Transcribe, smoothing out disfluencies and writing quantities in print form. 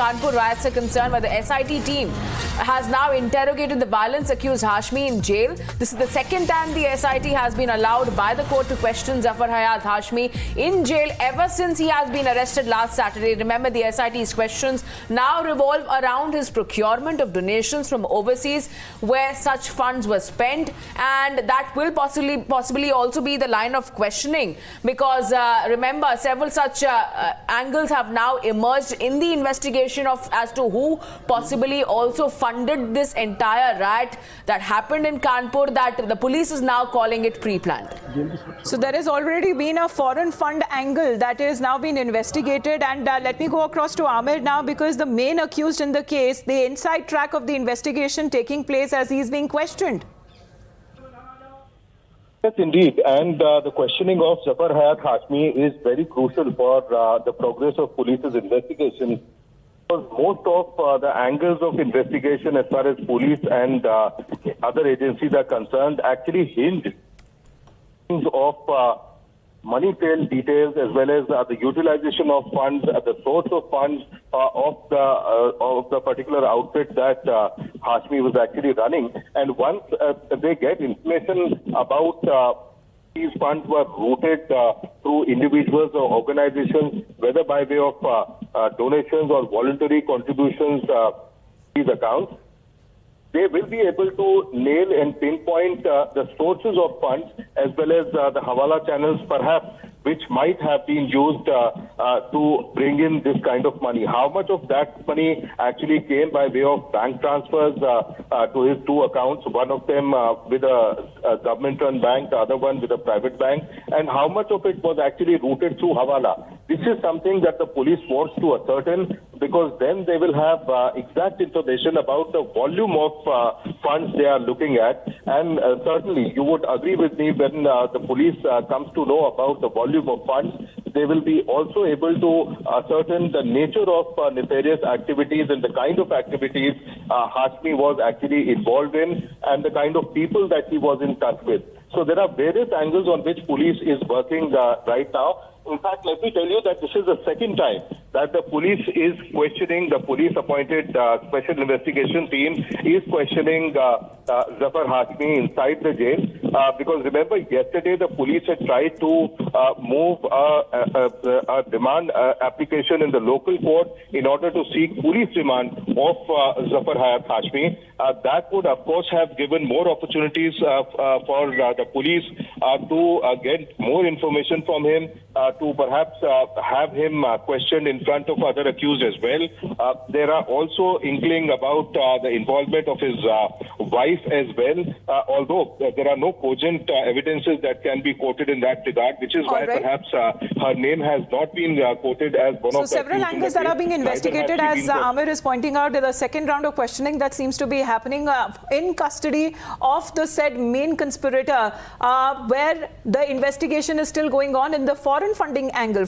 Kanpur riots are concerned, where the SIT team has now interrogated the violence-accused Hashmi in jail. This is the second time the SIT has been allowed by the court to question Zafar Hayat Hashmi in jail ever since he has been arrested last Saturday. Remember, the SIT's questions now revolve around his procurement of donations from overseas, where such funds were spent, and that will possibly also be the line of questioning, because remember, several such angles have now emerged in the investigation as to who possibly also funded this entire riot that happened in Kanpur, that the police is now calling it pre-planned. So there has already been a foreign fund angle that is now being investigated, and let me go across to Amir now, because the main accused in the case, the inside track of the investigation taking place as he is being questioned. Yes, indeed. And the questioning of Zafar Hayat Hashmi is very crucial for the progress of police's investigation. Most of the angles of investigation as far as police and other agencies are concerned actually hinge of money trail details, as well as the utilization of funds, the source of funds of the particular outfit that Hashmi was actually running. And once they get information about these funds were routed through individuals or organizations, whether by way of donations or voluntary contributions to these accounts, they will be able to nail and pinpoint the sources of funds, as well as the Hawala channels, perhaps, which might have been used to bring in this kind of money. How much of that money actually came by way of bank transfers to his two accounts, one of them with a government-run bank, the other one with a private bank, and how much of it was actually routed through Hawala. This is something that the police wants to ascertain, because then they will have exact information about the volume of funds they are looking at. And certainly, you would agree with me, when the police comes to know about the volume of funds, they will be also able to ascertain the nature of nefarious activities and the kind of activities Hashmi was actually involved in, and the kind of people that he was in touch with. So there are various angles on which police is working right now. In fact, let me tell you that this is the second time that the police is questioning, the police-appointed special investigation team is questioning Zafar Hashmi inside the jail. Because remember, yesterday the police had tried to move a demand application in the local court in order to seek police remand of Zafar Hayat Hashmi. That would, of course, have given more opportunities for the police to get more information from him, to perhaps have him questioned in front of other accused as well. There are also inkling about the involvement of his wife as well, although there are no cogent evidences that can be quoted in that regard, which is why perhaps her name has not been quoted as one of the... So several angles that are being investigated, as Amir is pointing out, the second round of questioning that seems to be happening in custody of the said main conspirator, where the investigation is still going on in the foreign funding angle.